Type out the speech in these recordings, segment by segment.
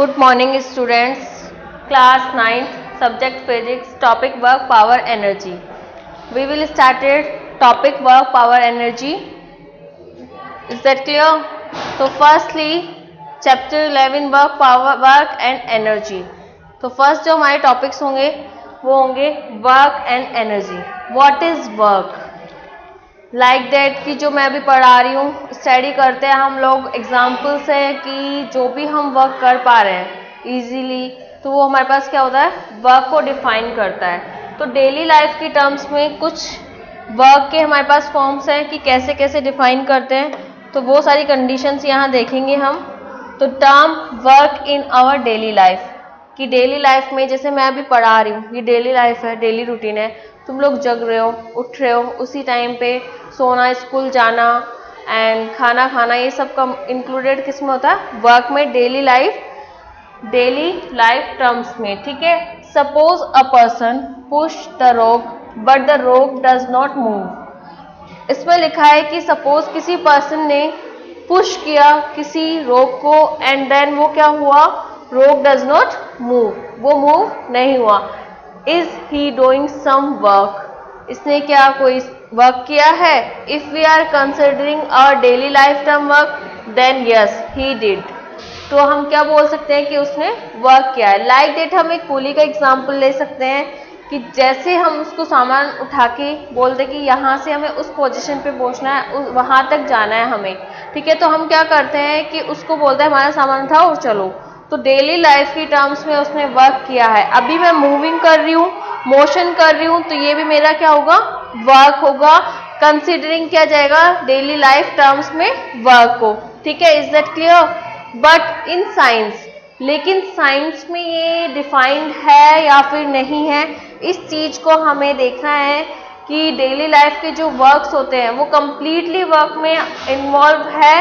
Good morning students, class 9th, subject physics, topic work power energy. We will start it, topic work power energy. Is that clear? So firstly, chapter 11 work and energy. तो first जो हमारे topics होंगे वो होंगे work and energy. What is work? Like that कि जो मैं अभी पढ़ा रही हूँ, स्टडी करते हैं हम लोग एग्जाम्पल्स है कि जो भी हम वर्क कर पा रहे हैं इजीली, तो वो हमारे पास क्या होता है, वर्क को डिफाइन करता है. तो डेली लाइफ की टर्म्स में कुछ वर्क के हमारे पास फॉर्म्स हैं कि कैसे कैसे डिफाइन करते हैं, तो वो सारी कंडीशंस यहाँ देखेंगे हम. तो term work in our daily life, कि डेली लाइफ में जैसे मैं अभी पढ़ा रही हूँ, ये डेली लाइफ है, डेली रूटीन है. तुम लोग जग रहे हो, उठ रहे हो, उसी टाइम पे सोना, स्कूल जाना एंड खाना खाना, ये सब का इंक्लूडेड किस में होता है, वर्क में, डेली लाइफ टर्म्स में. ठीक है. Suppose a person push the rope but the rope does not move. इसमें लिखा है कि सपोज किसी पर्सन ने पुश किया किसी रोप को एंड देन वो क्या हुआ, रोप डज नॉट मूव, वो मूव नहीं हुआ. Is he doing some work? इसने क्या कोई वर्क किया है? If we are considering our daily life term work, then yes he did. तो हम क्या बोल सकते हैं कि उसने वर्क किया है. लाइक दैट हम एक कूली का एग्जाम्पल ले सकते हैं कि जैसे हम उसको सामान उठा के बोलते कि यहाँ से हमें उस पोजीशन पे पहुँचना है, वहाँ तक जाना है हमें. ठीक है. तो हम क्या करते हैं कि उसको बोलते हैं हमारा सामान उठाओ और चलो. तो डेली लाइफ की टर्म्स में उसने वर्क किया है. अभी मैं मूविंग कर रही हूँ, मोशन कर रही हूँ, तो ये भी मेरा क्या होगा, वर्क होगा. कंसीडरिंग किया जाएगा डेली लाइफ टर्म्स में वर्क को. ठीक है. Is that clear? But in science, लेकिन साइंस में ये डिफाइंड है या फिर नहीं है, इस चीज को हमें देखना है कि डेली लाइफ के जो वर्क्स होते हैं वो कंप्लीटली वर्क में इन्वॉल्व है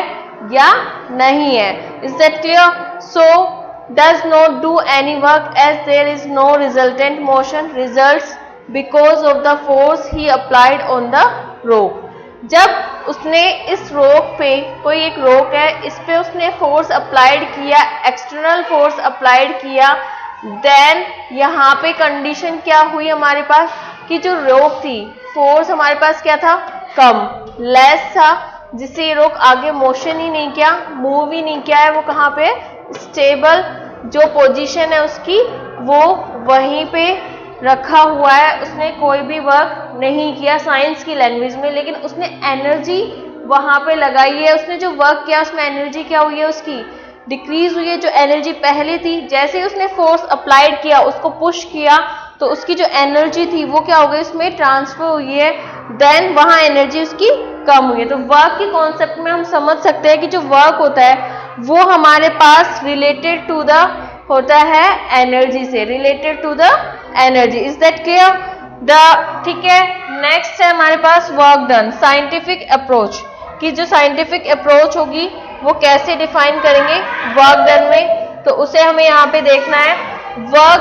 या नहीं है. Is that clear? So does not do any work as there is no resultant motion results because of the force he applied on the rope. जब उसने इस रोप पे, कोई एक रोप है, इस पे उसने फोर्स अप्लाइड किया, एक्सटर्नल फोर्स अप्लाइड किया, देन यहाँ पे कंडीशन क्या हुई हमारे पास कि जो रोप थी, फोर्स हमारे पास क्या था, कम, लेस था, जिससे ये रोप आगे मोशन ही नहीं किया, मूव ही नहीं किया है. वो कहाँ पे, स्टेबल जो पोजीशन है उसकी वो वहीं पे रखा हुआ है. उसने कोई भी वर्क नहीं किया साइंस की लैंग्वेज में, लेकिन उसने एनर्जी वहां पे लगाई है. उसने जो वर्क किया उसमें एनर्जी क्या हुई है, उसकी डिक्रीज हुई है. जो एनर्जी पहले थी, जैसे ही उसने फोर्स अप्लाइड किया, उसको पुश किया, तो उसकी जो एनर्जी थी वो क्या हो गई, उसमें ट्रांसफर हुई है. देन वहां एनर्जी उसकी कम हुई है. तो वर्क के कॉन्सेप्ट में हम समझ सकते हैं कि जो वर्क होता है वो हमारे पास रिलेटेड टू द होता है एनर्जी से, related to the energy. Is that clear? The ठीक है. नेक्स्ट है हमारे पास वर्क डन. साइंटिफिक अप्रोच, कि जो साइंटिफिक अप्रोच होगी वो कैसे डिफाइन करेंगे वर्क डन में, तो उसे हमें यहाँ पे देखना है. Work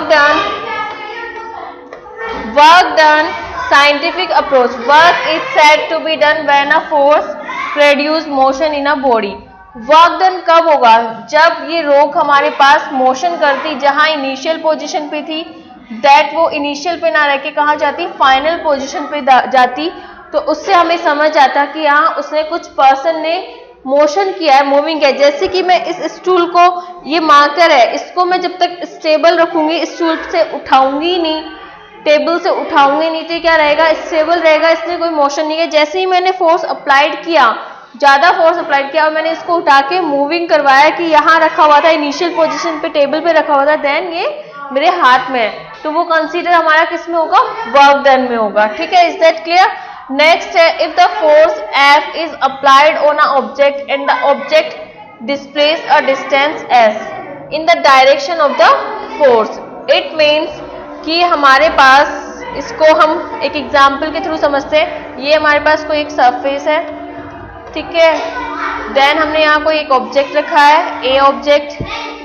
done scientific approach. Work is said to be done when a force produce motion in a body. Work done कब होगा, जब ये रोक हमारे पास मोशन करती, जहां इनिशियल पोजीशन पे थी, दैट वो इनिशियल पे ना रह के कहाँ जाती, फाइनल पोजीशन पे जाती. तो उससे हमें समझ आता कि यहाँ उसने कुछ पर्सन ने मोशन किया है, मूविंग है. जैसे कि मैं इस स्टूल को, ये मार्कर है, इसको मैं जब तक स्टेबल रखूंगी, स्टूल से उठाऊंगी नहीं, टेबल से उठाऊंगी नहीं, तो क्या रहेगा, स्टेबल रहेगा, इसने कोई मोशन नहीं है. जैसे ही मैंने फोर्स अप्लाइड किया, ज्यादा फोर्स अप्लाइड किया और मैंने इसको उठा के मूविंग करवाया कि यहाँ रखा हुआ था, इनिशियल पोजीशन पे टेबल पे रखा हुआ था, देन ये मेरे हाथ में है, तो वो कंसीडर हमारा किस में होगा, वर्क डन में होगा. ठीक है. Is that clear? नेक्स्ट है, if the force F is applied on a object and the object displace a distance S in the direction of the force, it means कि हमारे पास, इसको हम एक एग्जाम्पल के थ्रू समझते हैं. ये हमारे पास कोई एक सरफेस है, ठीक है. देन हमने यहाँ कोई एक ऑब्जेक्ट रखा है, ए ऑब्जेक्ट.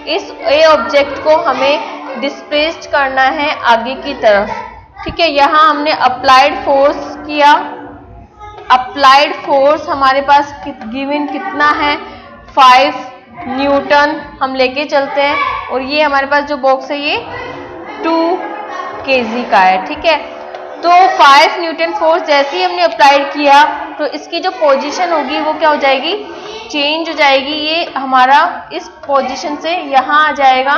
इस ए ऑब्जेक्ट को हमें डिस्प्लेस्ड करना है आगे की तरफ. ठीक है. यहाँ हमने अप्लाइड फोर्स किया. अप्लाइड फोर्स हमारे पास गिवन कितना है, 5. न्यूटन हम लेके चलते हैं और ये हमारे पास जो बॉक्स है ये 2 kg का है, ठीक है। तो 5 न्यूटन फोर्स जैसे ही हमने अप्लाइड किया तो इसकी जो पोजीशन होगी वो क्या हो जाएगी, चेंज हो जाएगी। ये हमारा इस पोजीशन से यहाँ आ जाएगा।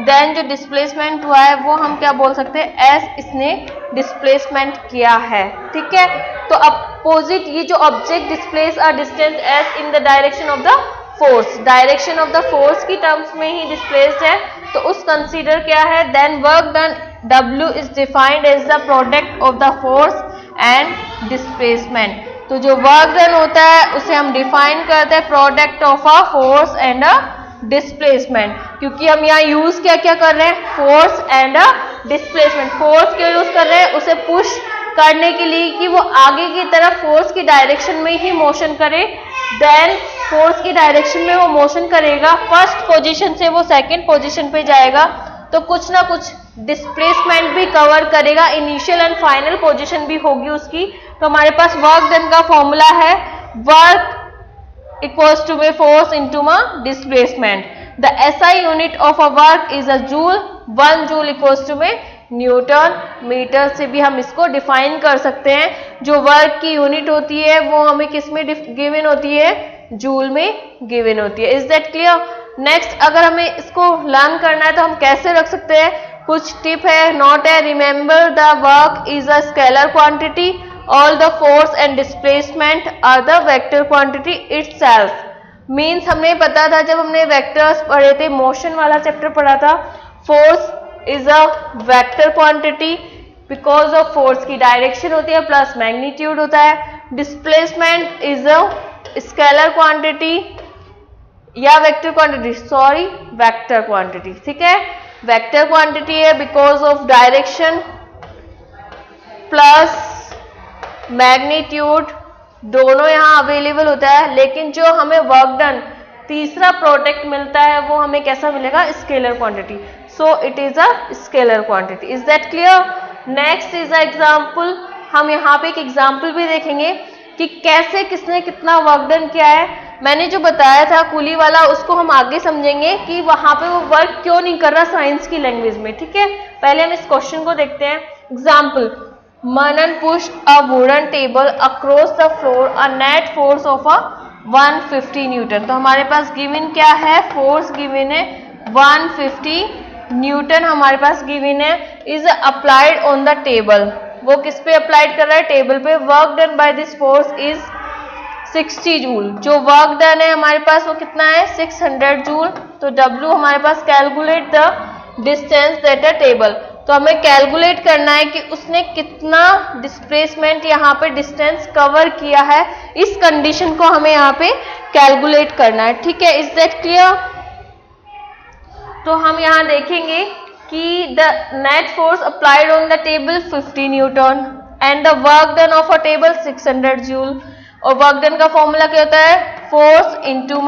देन जो डिस्प्लेसमेंट हुआ है वो हम क्या बोल सकते हैं, एस इसने डिस्प्लेसमेंट किया है, ठीक है। तो अपोजिट ये जो object displace a distance S in the direction of the force, direction of the force की टर्म्स में ही डिस्प्लेस्ड है, तो उस कंसीडर क्या है, then work done W is defined as the product of the force and displacement. तो जो वर्क डन होता है उसे हम डिफाइन करते हैं product of a force and a displacement, क्योंकि हम यहाँ यूज क्या क्या कर रहे हैं, force and a displacement. Force क्यों यूज कर रहे हैं, उसे पुश करने के लिए कि वो आगे की तरफ फोर्स की डायरेक्शन में ही मोशन करे। देन फोर्स की डायरेक्शन में वो मोशन करेगा, फर्स्ट पोजीशन से वो सेकंड पोजीशन पे जाएगा, तो कुछ ना कुछ डिस्प्लेसमेंट भी कवर करेगा, इनिशियल एंड फाइनल पोजीशन भी होगी उसकी। तो हमारे पास वर्क डन का फॉर्मूला है वर्क equals to में force into में displacement. The SI unit of a work is a joule. 1 joule equals to में न्यूटन मीटर से भी हम इसको डिफाइन कर सकते हैं। जो वर्क की यूनिट होती है वो हमें किस में गिवन होती है, जूल में गिवन होती है। Is that clear? नेक्स्ट अगर हमें इसको लर्न करना है तो हम कैसे रख सकते हैं, कुछ टिप है, नोट है। Remember the work is a scalar quantity, all the force and displacement are the vector quantity itself. Means हमें पता था जब हमने वेक्टर्स पढ़े थे, मोशन वाला चैप्टर पढ़ा था, force is a vector quantity because of force की डायरेक्शन होती है प्लस मैग्नीट्यूड होता है। Displacement is a scalar quantity या vector quantity, sorry vector quantity, ठीक है, वेक्टर क्वांटिटी है because of direction plus magnitude, दोनों यहाँ अवेलेबल होता है। लेकिन जो हमें वर्क डन तीसरा प्रोडक्ट मिलता है वो हमें कैसा मिलेगा, scalar quantity. So it is a scalar quantity. Is that clear? Next is a example. हम यहाँ पे एक एग्जांपल भी देखेंगे कि कैसे किसने कितना वर्क डन किया है। मैंने जो बताया था कूली वाला उसको हम आगे समझेंगे कि वहां पे वो वर्क क्यों नहीं कर रहा साइंस की लैंग्वेज में, ठीक है। पहले हम इस क्वेश्चन को देखते हैं। Example, Manan pushed a wooden table across the floor, a net force of a 150 Newton. तो हमारे पास गिवन क्या है, फोर्स गिवन है 150 न्यूटन हमारे पास गिवन है। Is applied on the table, वो किस पे अप्लाइड कर रहा है, टेबल पे। Work done by this force is 60 joule. जो वर्क डन है हमारे पास वो कितना है, 600 जूल। तो W हमारे पास calculate the distance at a table. तो हमें कैलकुलेट करना है कि उसने कितना डिस्प्लेसमेंट यहाँ पे डिस्टेंस कवर किया है। इस कंडीशन को हमें यहाँ पे कैलकुलेट करना है, ठीक है। Is that clear? तो हम यहाँ देखेंगे कि the net force applied on the table 50 Newton and the work done of a table 600 joule. और वर्क डन का फॉर्मूला क्या होता है, force into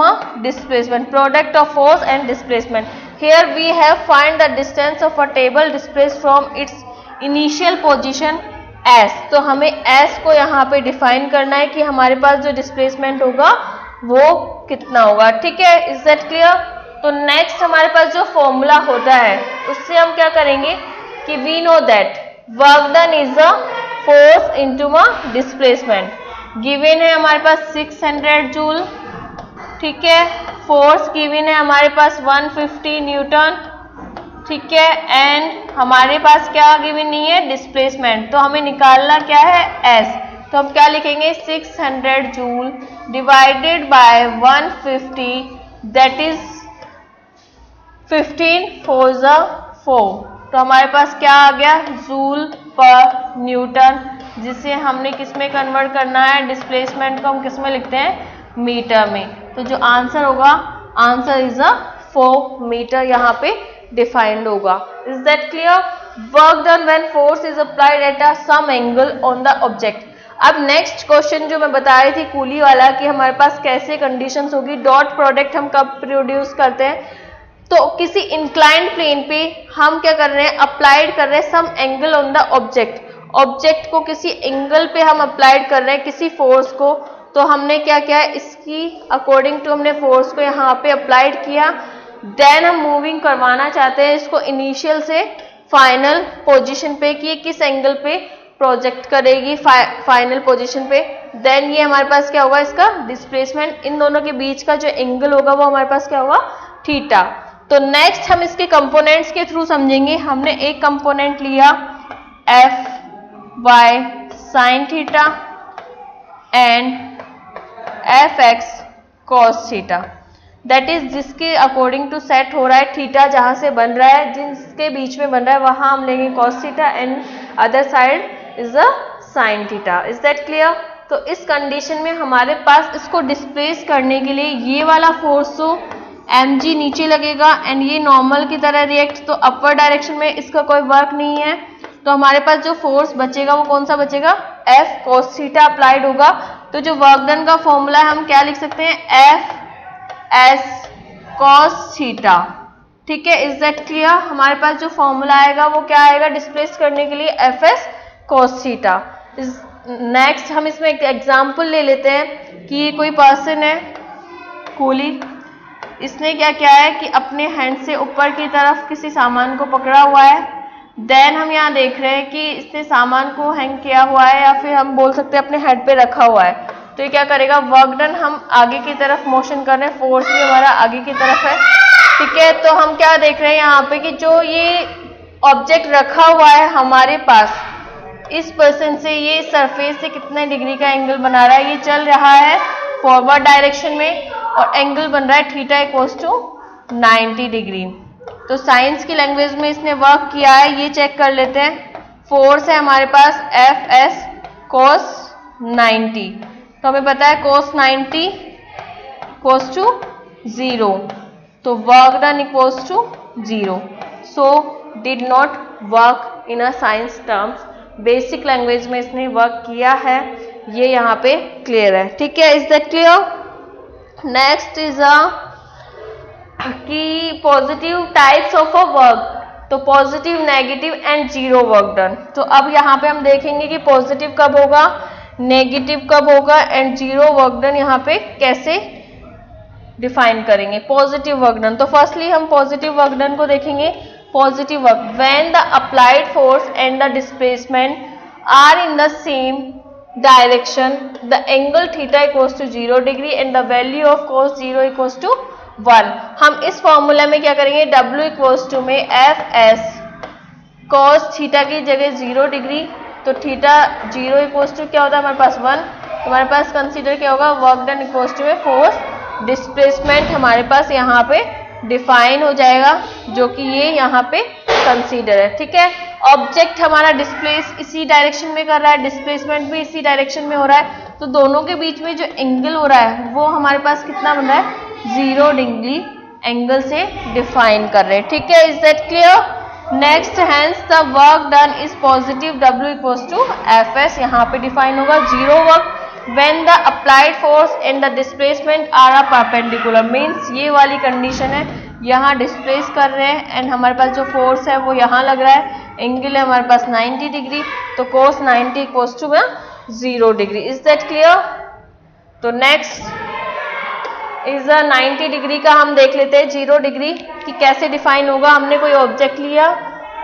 displacement, product of force and displacement. Here we have find the distance of a table displaced from its initial position S. तो हमें S को यहाँ पे डिफाइन करना है कि हमारे पास जो डिस्प्लेसमेंट होगा वो कितना होगा, ठीक है। Is that clear? तो नेक्स्ट हमारे पास जो फॉर्मूला होता है उससे हम क्या करेंगे कि we know that work done is a force into displacement. Given है हमारे पास 600 जूल, ठीक है। फोर्स गिवन है हमारे पास 150 न्यूटन, ठीक है। एंड हमारे पास क्या गिवन नहीं है, डिस्प्लेसमेंट। तो हमें निकालना क्या है, एस। तो हम क्या लिखेंगे, 600 joule divided by 150, that is 15 4 4। तो हमारे पास क्या आ गया, जूल पर न्यूटन, जिसे हमने किस में कन्वर्ट करना है, डिस्प्लेसमेंट को हम किस में लिखते हैं, मीटर में। तो जो आंसर होगा, आंसर इज अ 4 मीटर यहाँ पे डिफाइंड होगा। Is that clear? Work done when force is applied at a some angle on the object. अब नेक्स्ट क्वेश्चन जो मैं बता रही थी कूली वाला कि हमारे पास कैसे कंडीशंस होगी, डॉट प्रोडक्ट हम कब प्रोड्यूस करते हैं, तो किसी इंक्लाइंड प्लेन पे हम क्या कर रहे हैं, अप्लाइड कर रहे हैं some angle on the object. Object को किसी एंगल पे हम अप्लाइड कर रहे हैं किसी फोर्स को, तो हमने क्या किया, इसकी अकॉर्डिंग टू हमने फोर्स को यहाँ पे अप्लाइड किया। देन हम मूविंग करवाना चाहते हैं इसको इनिशियल से फाइनल पोजीशन पे कि किस एंगल पे प्रोजेक्ट करेगी फाइनल पोजीशन पे। देन ये हमारे पास क्या होगा, इसका डिस्प्लेसमेंट, इन दोनों के बीच का जो एंगल होगा वो हमारे पास क्या होगा, थीटा। तो नेक्स्ट हम इसके कंपोनेंट्स के थ्रू समझेंगे। हमने एक कंपोनेंट लिया F Y sine theta and F X cos theta, that is जिसके अकॉर्डिंग टू सेट हो रहा है थीटा, जहां से बन रहा है, जिसके बीच में बन रहा है वहां हम लेंगे cos theta and other side is a sine theta. Is that clear? तो इस कंडीशन में हमारे पास इसको डिस्प्लेस करने के लिए ये वाला फोर्स तो mg नीचे लगेगा एंड ये नॉर्मल की तरह रिएक्ट, तो अपर डायरेक्शन में इसका कोई वर्क नहीं है। तो हमारे पास जो फोर्स बचेगा वो कौन सा बचेगा, F cos थीटा अप्लाइड होगा। तो जो वर्क डन का फॉर्मूला है हम क्या लिख सकते हैं, F S cos थीटा। ठीक है, इज दैट क्लियर? हमारे पास जो फॉर्मूला आएगा वो क्या आएगा डिस्प्लेस करने के लिए, Fs cos थीटा। नेक्स्ट हम इसमें एक एग्जांपल ले लेते हैं कि ये कोई पर्सन है कूली, इसने क्या किया है कि अपने हैंड से ऊपर की तरफ किसी सामान को पकड़ा हुआ है। देन हम यहाँ देख रहे हैं कि इसने सामान को हैंग किया हुआ है या फिर हम बोल सकते हैं अपने हेड पे रखा हुआ है। तो ये क्या करेगा, वर्क डन हम आगे की तरफ मोशन कर रहे हैं, फोर्स भी हमारा आगे की तरफ है। ठीक है, तो हम क्या देख रहे हैं यहाँ पे कि जो ये ऑब्जेक्ट रखा हुआ है हमारे पास, इस पर्सन से ये सरफेस से कितने डिग्री का एंगल बना रहा है, ये चल रहा है फॉरवर्ड डायरेक्शन में और एंगल बन रहा है थीटा इक्वल्स टू 90 डिग्री। तो साइंस की लैंग्वेज में इसने वर्क किया है, ये चेक कर लेते हैं। फोर्स है हमारे पास एफ एस कोस 90, तो हमें पता है कोस 90 इक्वल्स टू 0, तो work done equals to 0। So did not work in a science terms, basic language में इसने वर्क किया है, ये यहाँ पे क्लियर है। ठीक है, is that clear? Next is a कि positive types of a work, तो positive, negative and zero work done. तो अब यहाँ पे हम देखेंगे कि पॉजिटिव कब होगा, नेगेटिव कब होगा एंड जीरो वर्क डन यहाँ पे कैसे डिफाइन करेंगे पॉजिटिव वर्क डन। तो फर्स्टली हम पॉजिटिव वर्क डन को देखेंगे। Positive work, when the applied force and the displacement are in the same direction, the angle theta equals to 0 degree and the value of cos 0 equals to 1। हम इस formula में क्या करेंगे, W equals to में F S cos theta की जगह 0 degree, तो theta 0 equals to क्या होता है हमारे पास 1, तो हमारे पास कंसीडर क्या होगा, वर्क डन इक्वल्स टू में फोर्स डिस्प्लेसमेंट हमारे पास यहाँ पे डिफाइन हो जाएगा, जो कि ये यहाँ पे कंसीडर है। ठीक है, ऑब्जेक्ट हमारा डिस्प्लेस इसी डायरेक्शन में कर रहा है, डिस्प्लेसमेंट भी इसी डायरेक्शन में हो रहा है, तो दोनों के बीच में जो एंगल हो रहा है वो हमारे पास कितना बन रहा है, 0 डिग्री एंगल से डिफाइन कर रहे हैं। ठीक है, is that clear? Next, hence the work done is positive, W equals to F S यहाँ पे डिफाइन होगा। Zero work when the applied force and the displacement are a perpendicular, means ये वाली कंडीशन है, यहाँ डिस्प्लेस कर रहे हैं एंड हमारे पास जो फोर्स है वो यहाँ लग रहा है, एंगल है हमारे पास 90 डिग्री, तो cos 90 equals to 0 degree. Is that clear? तो नेक्स्ट इज 90 डिग्री का हम देख लेते हैं 0 डिग्री कि कैसे डिफाइन होगा। हमने कोई ऑब्जेक्ट लिया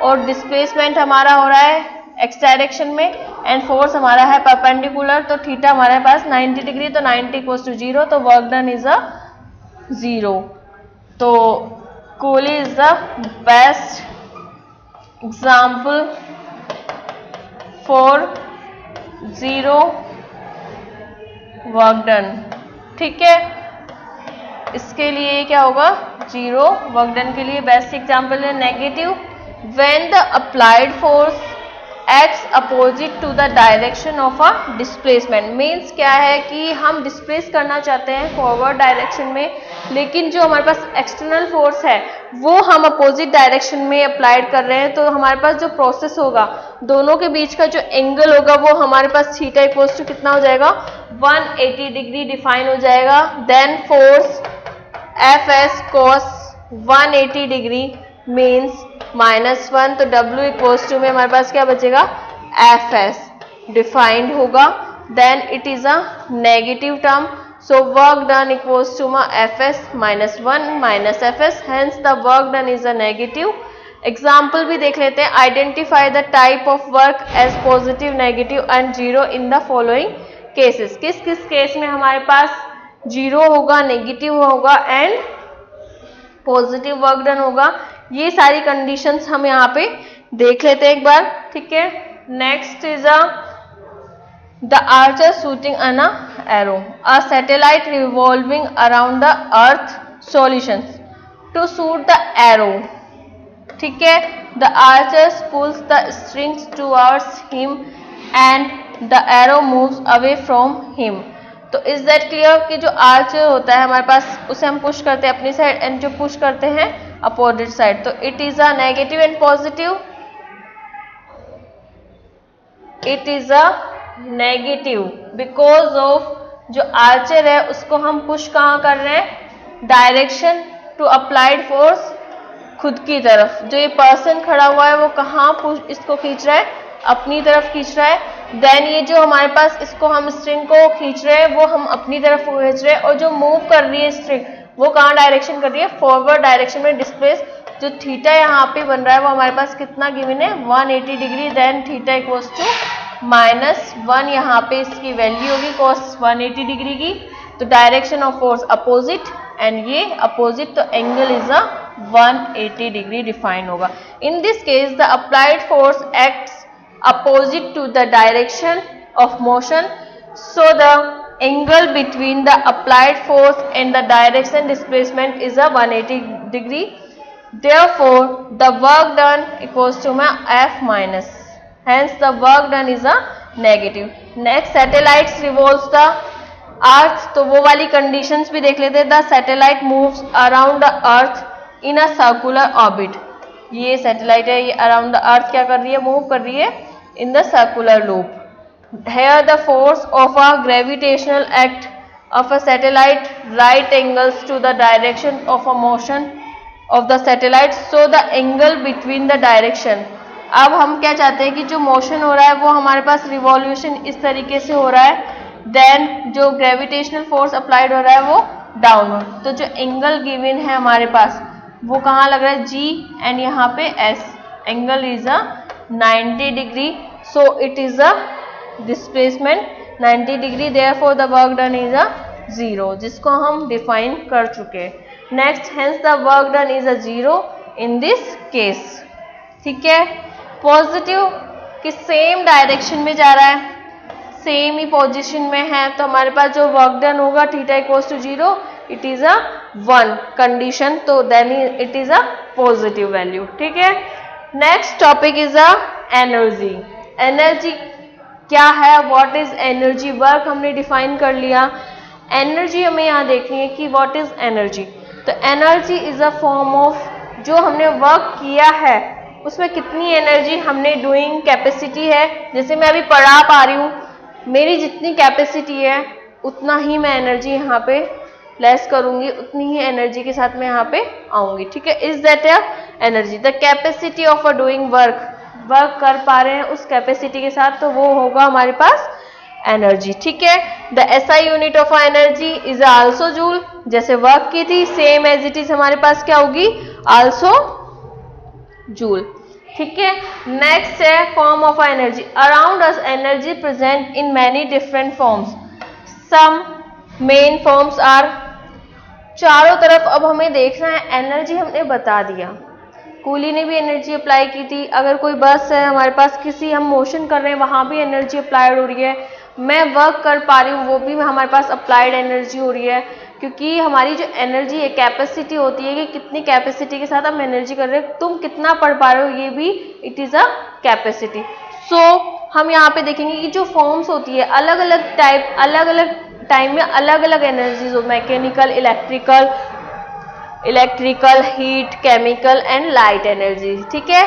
और डिस्प्लेसमेंट हमारा हो रहा है एक्स डायरेक्शन में एंड फोर्स हमारा है परपेंडिकुलर, तो थीटा हमारे पास 90 डिग्री, तो 90 इक्वल्स टू 0, तो वर्क डन इज अ 0। तो coolie is the best example for 0 work done. ठीक है, इसके लिए क्या होगा, 0 वर्क डन के लिए बेस्ट एग्जाम्पल है। Negative, when the applied force acts opposite to the direction of a displacement, means क्या है कि हम डिस्प्लेस करना चाहते हैं फॉरवर्ड डायरेक्शन में, लेकिन जो हमारे पास एक्सटर्नल फोर्स है वो हम अपोजिट डायरेक्शन में अप्लाइड कर रहे हैं, तो हमारे पास जो प्रोसेस होगा दोनों के बीच का जो एंगल होगा वो हमारे पास थीटा इक्वल्स टू कितना हो जाएगा, 180 डिग्री डिफाइन हो जाएगा। Then force F S cos 180 degree means -1, तो W इक्वल्स टू में हमारे पास क्या बचेगा, एफ एस डिफाइंड होगा then it is a negative term. So work done equals to Fs minus 1 minus Fs, hence the work done is a negative. Example भी देख लेते हैं. Identify the type of work as positive, negative and zero in the following cases. किस किस केस में हमारे पास जीरो होगा, नेगेटिव होगा एंड पॉजिटिव वर्क डन होगा, ये सारी कंडीशंस हम यहाँ पे देख लेते हैं एक बार. ठीक है. Next is the archer shooting an arrow, a satellite revolving around the earth, solutions to shoot the arrow. ठीक है. The archers pulls the strings towards him and the arrow moves away from him. तो is that clear कि जो Archer होता है हमारे पास उसे हम पुश करते हैं अपनी साइड एंड जो पुश करते हैं अपोजिट साइड. तो it is a negative and positive. It is a negative because of जो आर्चर है उसको हम पुश कहाँ कर रहे हैं, डायरेक्शन टू अप्लाइड फोर्स, खुद की तरफ. जो ये पर्सन खड़ा हुआ है वो कहाँ पुश इसको खींच रहा है, अपनी तरफ खींच रहा है. देन ये जो हमारे पास इसको हम स्ट्रिंग को खींच रहे हैं वो हम अपनी तरफ खींच रहे हैं, और जो मूव कर रही है स्ट्रिंग वो कहाँ डायरेक्शन कर रही है, फॉरवर्ड डायरेक्शन में डिस्प्लेस. जो थीटा यहाँ पे बन रहा है वो हमारे पास कितना गिवन है, 180 degree. Then theta equals to -1, यहाँ पे इसकी वैल्यू होगी cos 180 डिग्री की. तो direction of force opposite and ये अपोजिट, तो angle is a 180 degree define होगा. In this case the applied force acts opposite to the direction of motion, so the angle between the applied force and the direction displacement is a 180 degree. Therefore the work done equals to F minus, hence the work done is a negative. Next, satellites revolves the earth. तो वो वाली conditions भी देख लेते हैं. The satellite moves around the earth in a circular orbit. ये satellite है, ये अराउंड द अर्थ क्या कर रही है, मूव कर रही है in the circular loop. Here the force of a gravitational act of a satellite right angles to the direction of a motion of the satellite, so the angle between the direction. अब हम क्या चाहते हैं कि जो motion हो रहा है वो हमारे पास रिवॉल्यूशन इस तरीके से हो रहा है, देन जो ग्रेविटेशनल फोर्स अप्लाइड हो रहा है वो डाउनवर्ड. तो जो एंगल गिवन है हमारे पास वो कहाँ लग रहा है, G एंड यहाँ पे S. Angle is a 90 degree, so it is a displacement 90 degree. Therefore the work done is अ 0, जिसको हम डिफाइन कर चुके हैं. Next, hence the work done is a 0 in this case. ठीक है. पॉजिटिव कि सेम डायरेक्शन में जा रहा है, सेम ही पोजिशन में है, तो हमारे पास जो वर्क डन होगा theta equals to 0, it is a 1 condition, तो then it is a positive value. ठीक है. Next topic is a energy. Energy क्या है, व्हाट इज एनर्जी. वर्क हमने डिफाइन कर लिया, एनर्जी हमें यहाँ देखनी है कि व्हाट इज एनर्जी. तो energy is a form of जो हमने वर्क किया है उसमें कितनी एनर्जी हमने डूइंग कैपेसिटी है. जैसे मैं अभी पढ़ा पा रही हूँ, मेरी जितनी कैपेसिटी है उतना ही मैं एनर्जी यहाँ पे लेस करूंगी, उतनी ही एनर्जी के साथ मैं यहाँ पे आऊंगी. ठीक है. Is that energy. The capacity of a doing work, work कर पा रहे हैं उस कैपेसिटी के साथ, तो वो होगा हमारे पास एनर्जी. ठीक है. The SI unit of energy is also joule. जैसे वर्क की थी सेम एज इट इज हमारे पास क्या होगी, आल्सो जूल. ठीक है. नेक्स्ट है form of energy. Around us energy present in many different forms. Some main forms are. चारों तरफ अब हमें देखना है. एनर्जी हमने बता दिया, कूली ने भी एनर्जी अप्लाई की थी. अगर कोई बस है हमारे पास, किसी हम मोशन कर रहे हैं वहां भी एनर्जी अप्लाइड हो रही है. मैं वर्क कर पा रही हूँ वो भी हमारे पास अप्लाइड एनर्जी हो रही है, क्योंकि हमारी जो एनर्जी है कैपेसिटी होती है कि कितनी कैपेसिटी के साथ हम एनर्जी कर रहे हैं. तुम कितना पढ़ पा रहे हो ये भी इट इज अ कैपेसिटी. सो हम यहाँ पे देखेंगे कि जो फॉर्म्स होती है अलग अलग टाइप, अलग अलग टाइम में अलग अलग एनर्जीज हो. Mechanical, electrical, heat, chemical and light energy. ठीक है.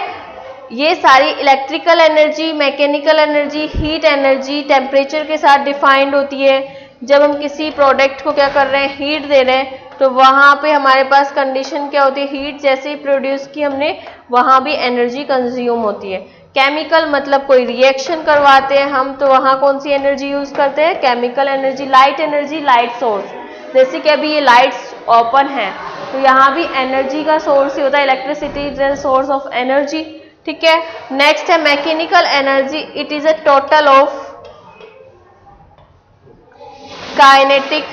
ये सारी electrical energy, mechanical energy, heat energy temperature के साथ डिफाइंड होती है. जब हम किसी प्रोडक्ट को क्या कर रहे हैं, हीट दे रहे हैं, तो वहां पे हमारे पास कंडीशन क्या होती है, हीट जैसे ही प्रोड्यूस की हमने वहां भी एनर्जी कंज्यूम होती है. केमिकल मतलब कोई रिएक्शन करवाते हैं हम, तो वहां कौन सी एनर्जी यूज करते हैं? Chemical energy. Energy, light source, जैसे कि अभी ये लाइट्स ओपन है तो यहाँ भी एनर्जी का सोर्स ही होता है, electricity is the source of energy, ठीक है। नेक्स्ट है mechanical energy, it is a total of kinetic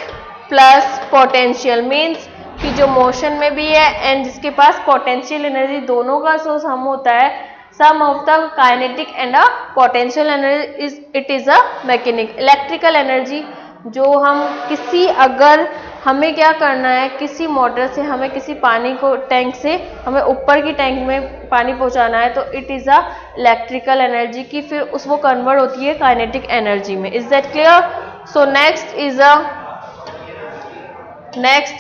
plus potential, means कि जो मोशन में भी है एंड जिसके पास पोटेंशियल एनर्जी, दोनों का सोर्स हम होता है sum of the kinetic and a potential energy it is a mechanic. Electrical energy, जो हम किसी, अगर हमें क्या करना है, किसी मोटर से हमें किसी पानी को टैंक से हमें ऊपर की टैंक में पानी पहुंचाना है, तो it is a electrical energy की फिर उस वो कन्वर्ट होती है काइनेटिक एनर्जी में। Is that clear? So next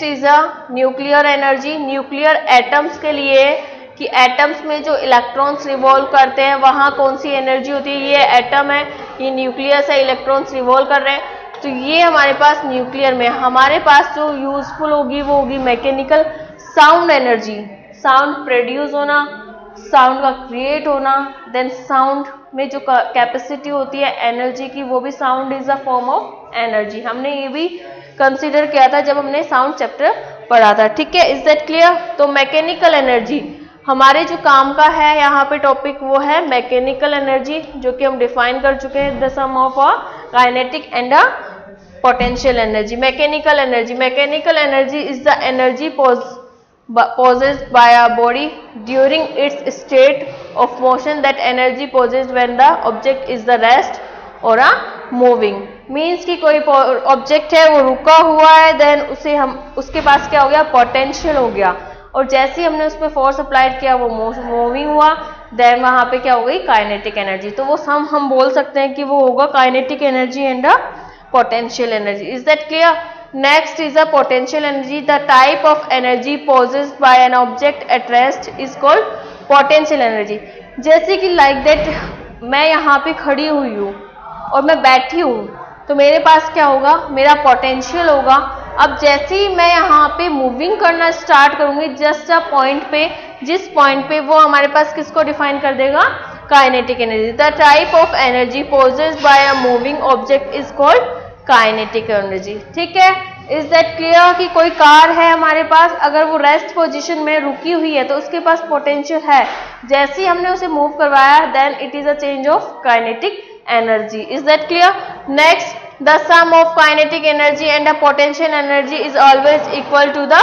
is a nuclear energy. Nuclear atoms के लिए कि एटम्स में जो इलेक्ट्रॉन्स रिवॉल्व करते हैं वहां कौन सी एनर्जी होती है? ये एटम है, ये न्यूक्लियस है, इलेक्ट्रॉन्स रिवॉल्व कर रहे हैं, तो ये हमारे पास न्यूक्लियर में हमारे पास जो यूजफुल होगी वो होगी mechanical sound energy. Sound produce होना, साउंड का क्रिएट होना, देन साउंड में जो कैपेसिटी होती है एनर्जी की, वो भी sound is a form of energy. हमने ये भी कंसीडर किया था जब हमने साउंड चैप्टर पढ़ा था, ठीक है। Is that clear? तो मैकेनिकल एनर्जी हमारे जो काम का है यहाँ पे टॉपिक वो है मैकेनिकल एनर्जी, जो कि हम डिफाइन कर चुके हैं, the sum of a kinetic and a potential energy. Mechanical energy is the energy possessed by a body during its state of motion, that energy possessed when the object is the rest or a moving, means कि कोई object है वो रुका हुआ है, then उसे हम उसके पास क्या हो गया? पोटेंशियल हो गया, और जैसे ही हमने उस पर फोर्स अप्लाइड किया वो मूविंग हुआ, देन वहां पे क्या हो गई? Kinetic energy. तो वो सम हम बोल सकते हैं कि वो होगा kinetic energy and a potential energy. Is that clear? Next is a potential energy. The type of energy possessed by an object at rest is called potential energy. जैसे कि like that मैं यहाँ पे खड़ी हुई हूँ और मैं बैठी हूँ, तो मेरे पास क्या होगा? मेरा पोटेंशियल होगा। अब जैसे ही मैं यहाँ पे मूविंग करना स्टार्ट करूंगी जस्ट अ पॉइंट पे, जिस पॉइंट पे वो हमारे पास किसको डिफाइन कर देगा? Kinetic energy. The type of energy possessed by a moving object is called kinetic energy, ठीक है। Is that clear? कि कोई कार है हमारे पास, अगर वो रेस्ट पोजीशन में रुकी हुई है तो उसके पास पोटेंशियल है, जैसे ही हमने उसे मूव करवाया then it is a change of kinetic energy. Is that clear? Next, the sum of kinetic energy and the potential energy is always equal to the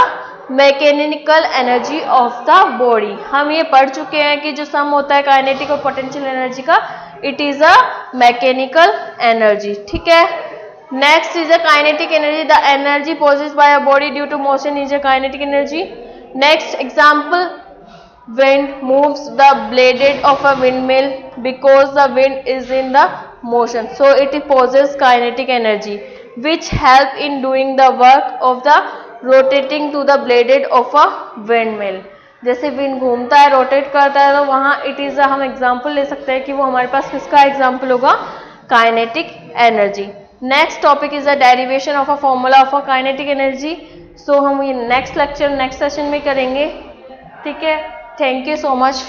mechanical energy of the body. हम ये पढ़ चुके हैं कि जो सम होता है kinetic और पोटेंशियल एनर्जी का, it is a mechanical energy, ठीक है। Next is a kinetic energy. The energy possessed by a body due to motion is a kinetic energy. Next example, wind moves the blade of a windmill because the wind is in the motion. So it possesses kinetic energy which help in doing the work of the rotating to the blade of a windmill. जैसे wind घूमता है, rotate करता है, तो वहाँ it is हम example ले सकते हैं कि वो हमारे पास किसका एग्जाम्पल होगा? Kinetic energy. Next topic is the derivation of a formula of a kinetic energy. So हम ये नेक्स्ट लेक्चर नेक्स्ट सेशन में करेंगे, ठीक है। Thank you so much.